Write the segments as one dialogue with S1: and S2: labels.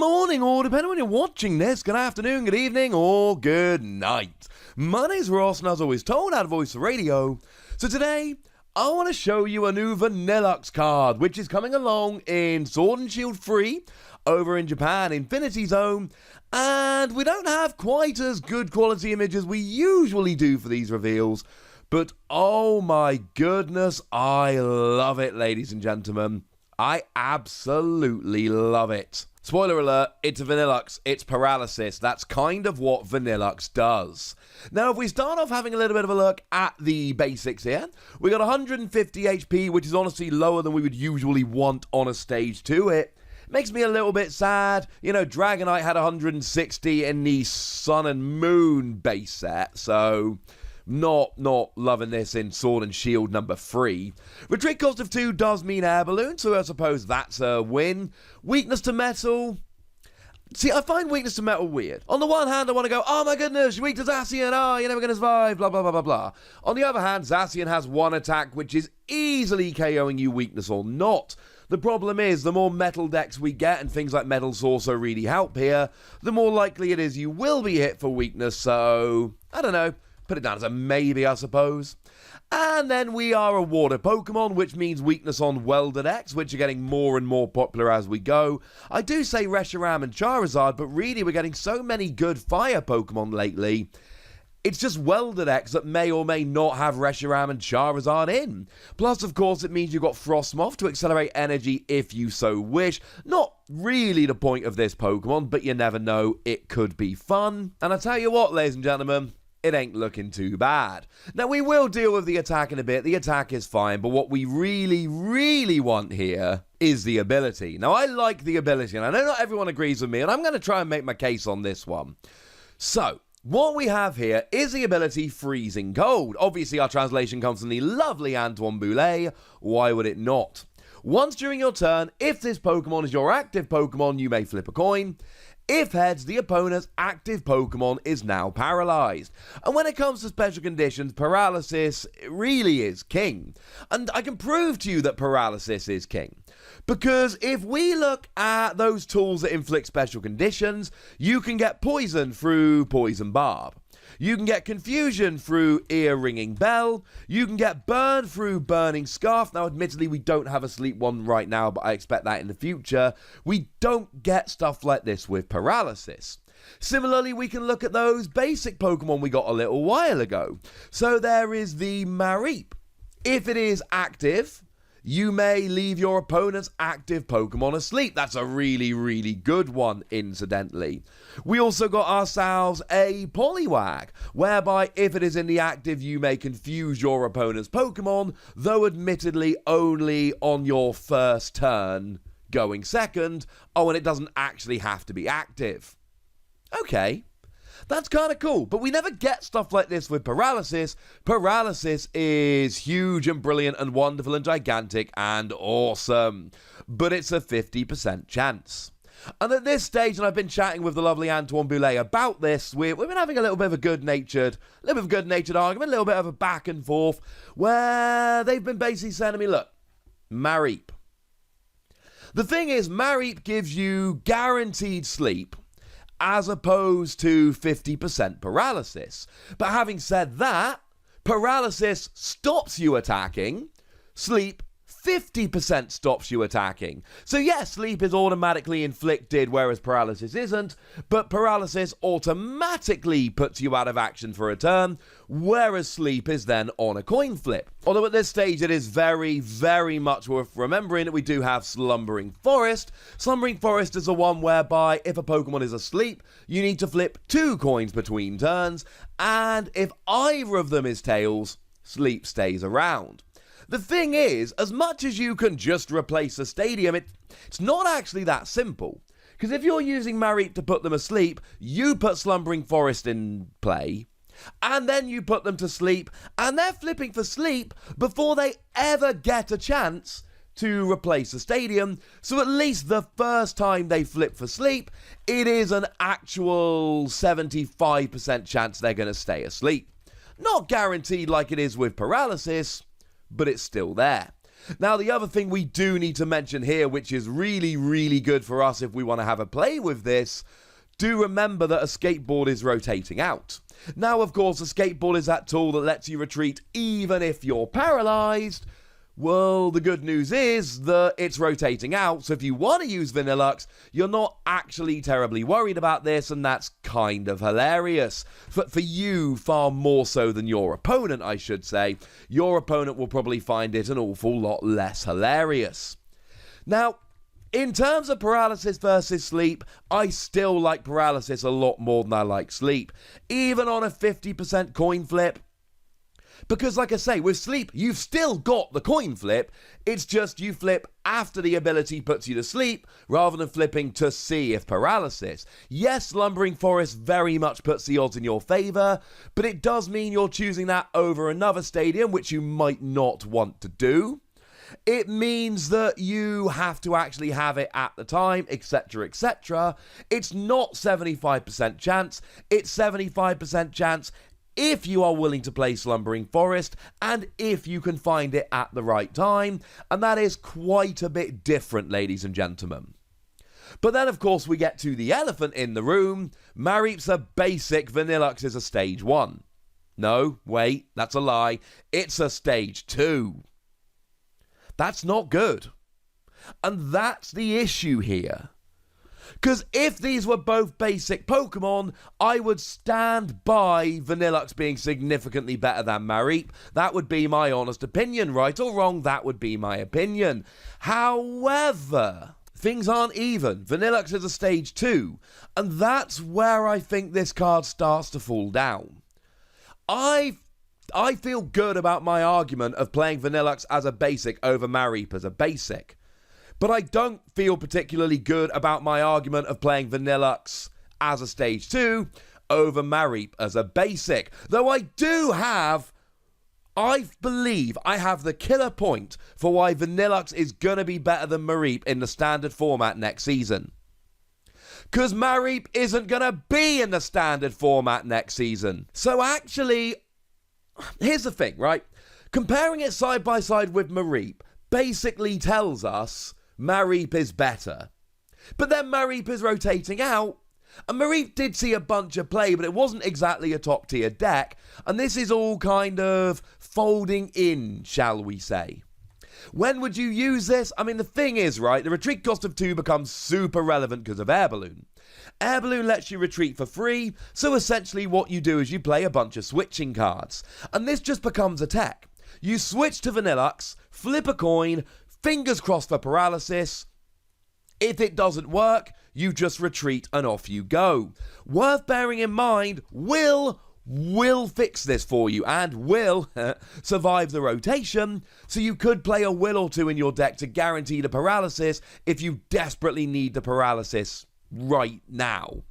S1: morning, or depending on when you're watching this, good afternoon, good evening, or good night. My name's Ross, and as always, Tone out of Voice Radio. So today, I want to show you a new Vanilluxe card, which is coming along in Sword and Shield Free, over in Japan, Infinity Zone, and we don't have quite as good quality images as we usually do for these reveals, but oh my goodness, I love it, ladies and gentlemen. I absolutely love it. Spoiler alert, it's a Vanilluxe, it's Paralysis. That's kind of what Vanilluxe does. Now, if we start off having a little bit of a look at the basics here, we got 150 HP, which is honestly lower than we would usually want on a stage 2 hit. Makes me a little bit sad. You know, Dragonite had 160 in the Sun and Moon base set, so not loving this in Sword and Shield number 3. Retreat cost of 2 does mean Air Balloon, so I suppose that's a win. Weakness to Metal. See, I find weakness to metal weird. On the one hand, I want to go, oh my goodness, you're weak to Zacian, oh, you're never going to survive, blah, blah, blah, blah, blah. On the other hand, Zacian has one attack which is easily KOing you, weakness or not. The problem is, the more metal decks we get, and things like Metal Saucer really help here, the more likely it is you will be hit for weakness, so, I don't know, put it down as a maybe, I suppose. And then we are a water Pokemon, which means weakness on welded decks, which are getting more and more popular as we go. I do say Reshiram and Charizard, but really we're getting so many good fire Pokemon lately. It's just welded decks that may or may not have Reshiram and Charizard in. Plus, of course, it means you've got Frostmoth to accelerate energy if you so wish. Not really the point of this Pokemon, but you never know, it could be fun. And I tell you what, ladies and gentlemen, it ain't looking too bad. Now, we will deal with the attack in a bit. The attack is fine, but what we really want here is the ability. Now, I like the ability, and I know not everyone agrees with me, and I'm going to try and make my case on this one. So, what we have here is the ability Freezing Cold. Obviously, our translation comes from the lovely Antoine Boulet. Why would it not? Once during your turn, if this Pokemon is your active Pokemon, you may flip a coin. If heads, the opponent's active Pokemon is now paralyzed. And when it comes to special conditions, Paralysis really is king. And I can prove to you that Paralysis is king. Because if we look at those tools that inflict special conditions, you can get poison through Poison Barb. You can get confusion through Ear-Ringing Bell. You can get burn through Burning Scarf. Now, admittedly, we don't have a sleep one right now, but I expect that in the future. We don't get stuff like this with Paralysis. Similarly, we can look at those basic Pokemon we got a little while ago. So there is the Mareep. If it is active, you may leave your opponent's active Pokemon asleep. That's a really good one, incidentally. We also got ourselves a Poliwag, whereby if it is in the active, you may confuse your opponent's Pokemon, though admittedly only on your first turn going second. Oh, and it doesn't actually have to be active. Okay. That's kind of cool, but we never get stuff like this with Paralysis. Paralysis is huge and brilliant and wonderful and gigantic and awesome, but it's a 50% chance. And at this stage, and I've been chatting with the lovely Antoine Boulet about this, we've been having a little bit of a good-natured argument, a little bit of a back and forth, where they've been basically saying to me, look, Mareep. The thing is, Mareep gives you guaranteed sleep, as opposed to 50% paralysis. But having said that, paralysis stops you attacking, sleep 50% stops you attacking. So yes, sleep is automatically inflicted, whereas paralysis isn't, but paralysis automatically puts you out of action for a turn, whereas sleep is then on a coin flip. Although at this stage it is very much worth remembering that we do have Slumbering Forest. Slumbering Forest is the one whereby if a Pokemon is asleep, you need to flip 2 coins between turns, and if either of them is tails, sleep stays around. The thing is, as much as you can just replace a stadium, it's not actually that simple. Because if you're using Mareep to put them asleep, you put Slumbering Forest in play, and then you put them to sleep, and they're flipping for sleep before they ever get a chance to replace a stadium. So at least the first time they flip for sleep, it is an actual 75% chance they're going to stay asleep. Not guaranteed like it is with paralysis, but it's still there. Now, the other thing we do need to mention here, which is really, really good for us if we want to have a play with this, do remember that a skateboard is rotating out. Now, of course, a skateboard is that tool that lets you retreat even if you're paralyzed. Well, the good news is that it's rotating out, so if you want to use Vanilluxe, you're not actually terribly worried about this, and that's kind of hilarious. For you, far more so than your opponent, I should say. Your opponent will probably find it an awful lot less hilarious. Now, in terms of paralysis versus sleep, I still like paralysis a lot more than I like sleep, even on a 50% coin flip. Because, like I say, with sleep, you've still got the coin flip. It's just you flip after the ability puts you to sleep, rather than flipping to see if paralysis. Yes, Lumbering Forest very much puts the odds in your favour, but it does mean you're choosing that over another stadium, which you might not want to do. It means that you have to actually have it at the time, etc., etc. It's not 75% chance, it's 75% chance if you are willing to play Slumbering Forest, and if you can find it at the right time, and that is quite a bit different, ladies and gentlemen. But then, of course, we get to the elephant in the room. Mareep's a basic, Vanilluxe is a stage 1. No, wait, that's a lie. It's a stage 2. That's not good. And that's the issue here. Because if these were both basic Pokemon, I would stand by Vanilluxe being significantly better than Mareep. That would be my honest opinion. Right or wrong, that would be my opinion. However, things aren't even. Vanilluxe is a stage 2, and that's where I think this card starts to fall down. I feel good about my argument of playing Vanilluxe as a basic over Mareep as a basic. But I don't feel particularly good about my argument of playing Vanilluxe as a stage 2 over Mareep as a basic. Though I believe I have the killer point for why Vanilluxe is going to be better than Mareep in the standard format next season. Because Mareep isn't going to be in the standard format next season. So actually, here's the thing, right? Comparing it side by side with Mareep basically tells us Mareep is better. But then Mareep is rotating out, and Mareep did see a bunch of play, but it wasn't exactly a top tier deck, and this is all kind of folding in, shall we say. When would you use this? I mean, the thing is, right, the retreat cost of 2 becomes super relevant because of Air Balloon. Air Balloon lets you retreat for free, so essentially what you do is you play a bunch of switching cards, and this just becomes a tech. You switch to Vanilluxe, flip a coin, fingers crossed for paralysis. If it doesn't work, you just retreat and off you go. Worth bearing in mind, will fix this for you and will survive the rotation, so you could play a Will or 2 in your deck to guarantee the paralysis if you desperately need the paralysis right now.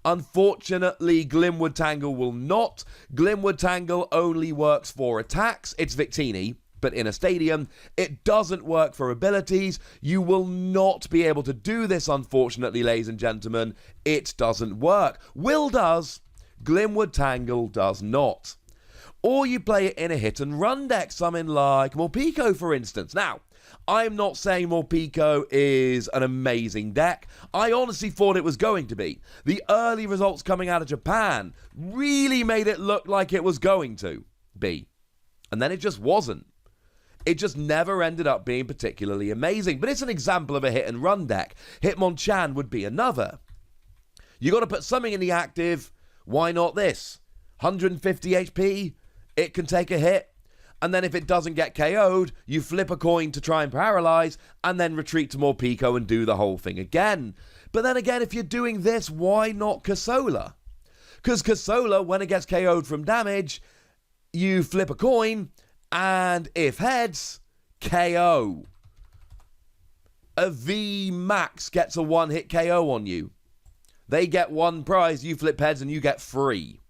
S1: Unfortunately, Glimwood Tangle will not. Glimwood Tangle only works for attacks. It's Victini, but in a stadium. It doesn't work for abilities. You will not be able to do this, unfortunately, ladies and gentlemen. It doesn't work. Will does. Glimwood Tangle does not. Or you play it in a hit and run deck, something like Morpeko, for instance. Now, I'm not saying Morpeko is an amazing deck. I honestly thought it was going to be. The early results coming out of Japan really made it look like it was going to be. And then it just wasn't. It just never ended up being particularly amazing. But it's an example of a hit and run deck. Hitmonchan would be another. You got to put something in the active. Why not this? 150 HP. It can take a hit. And then if it doesn't get KO'd, you flip a coin to try and paralyze, and then retreat to Morpeko and do the whole thing again. But then again, if you're doing this, why not Casola? Because Casola, when it gets KO'd from damage, you flip a coin, and if heads, KO. A V Max gets a one-hit KO on you. They get one prize, you flip heads, and you get 3.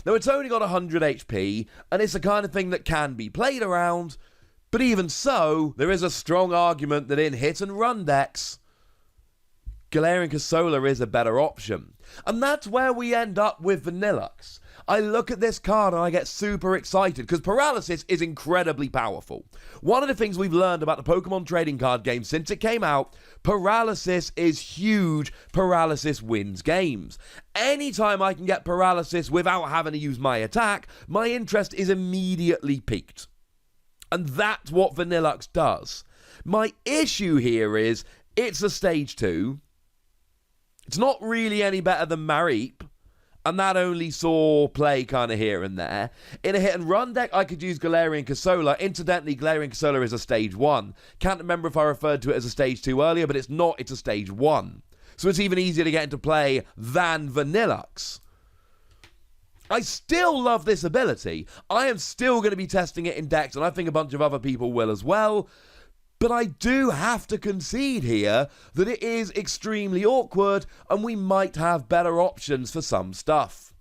S1: Now, it's only got 100 HP, and it's the kind of thing that can be played around, but even so, there is a strong argument that in hit and run decks, Galarian Casola is a better option. And that's where we end up with Vanilluxe. I look at this card and I get super excited because Paralysis is incredibly powerful. One of the things we've learned about the Pokemon trading card game since it came out, Paralysis is huge. Paralysis wins games. Anytime I can get Paralysis without having to use my attack, my interest is immediately piqued. And that's what Vanilluxe does. My issue here is it's a stage 2. It's not really any better than Mareep. And that only saw play kind of here and there. In a hit and run deck, I could use Galarian Casola. Incidentally, Galarian Casola is a stage 1. Can't remember if I referred to it as a stage 2 earlier, but it's not. It's a stage 1. So it's even easier to get into play than Vanilluxe. I still love this ability. I am still going to be testing it in decks, and I think a bunch of other people will as well. But I do have to concede here that it is extremely awkward and we might have better options for some stuff.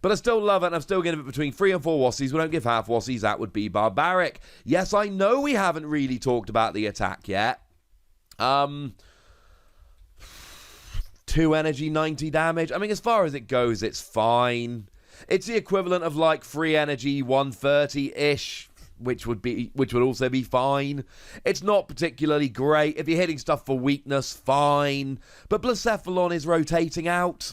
S1: But I still love it and I'm still going to give it between 3 and 4 Wassies. We don't give half Wassies, that would be barbaric. Yes, I know we haven't really talked about the attack yet. 2 energy, 90 damage. I mean, as far as it goes, it's fine. It's the equivalent of like 3 energy, 130-ish. Which would also be fine. It's not particularly great. If you're hitting stuff for weakness, fine. But Blacephalon is rotating out.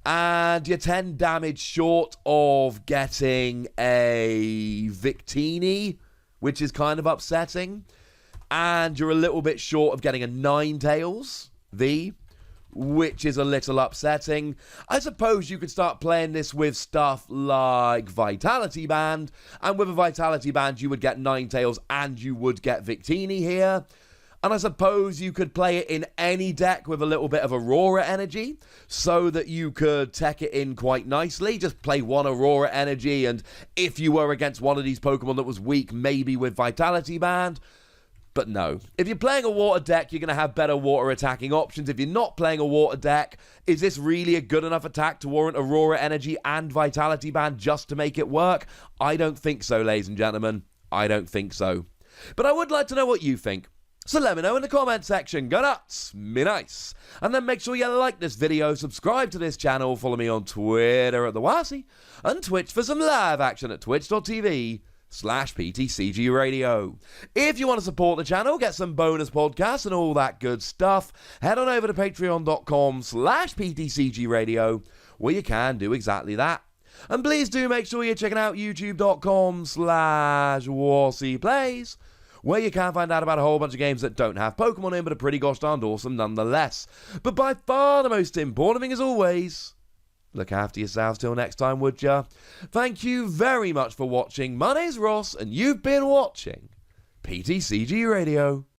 S1: And you're 10 damage short of getting a Victini, which is kind of upsetting. And you're a little bit short of getting a Ninetales V, which is a little upsetting. I suppose you could start playing this with stuff like Vitality Band, and with a Vitality Band you would get Ninetales and you would get Victini here. And I suppose you could play it in any deck with a little bit of Aurora Energy, so that you could tech it in quite nicely. Just play 1 Aurora Energy, and if you were against one of these Pokemon that was weak, maybe with Vitality Band. But no, if you're playing a water deck, you're going to have better water attacking options. If you're not playing a water deck, is this really a good enough attack to warrant Aurora Energy and Vitality Band just to make it work? I don't think so, ladies and gentlemen. I don't think so. But I would like to know what you think. So let me know in the comment section. Go nuts, be nice. And then make sure you like this video, subscribe to this channel, follow me on Twitter at @TheWassie, and Twitch for some live action at twitch.tv/PTCGRadio. If you want to support the channel, get some bonus podcasts and all that good stuff, head on over to patreon.com/PTCGRadio, where you can do exactly that. And please do make sure you're checking out youtube.com/WassiePlays, where you can find out about a whole bunch of games that don't have Pokemon in, but are pretty gosh darned awesome nonetheless. But by far the most important thing, as always, look after yourselves till next time, would ya? Thank you very much for watching. My name's Ross, and you've been watching PTCG Radio.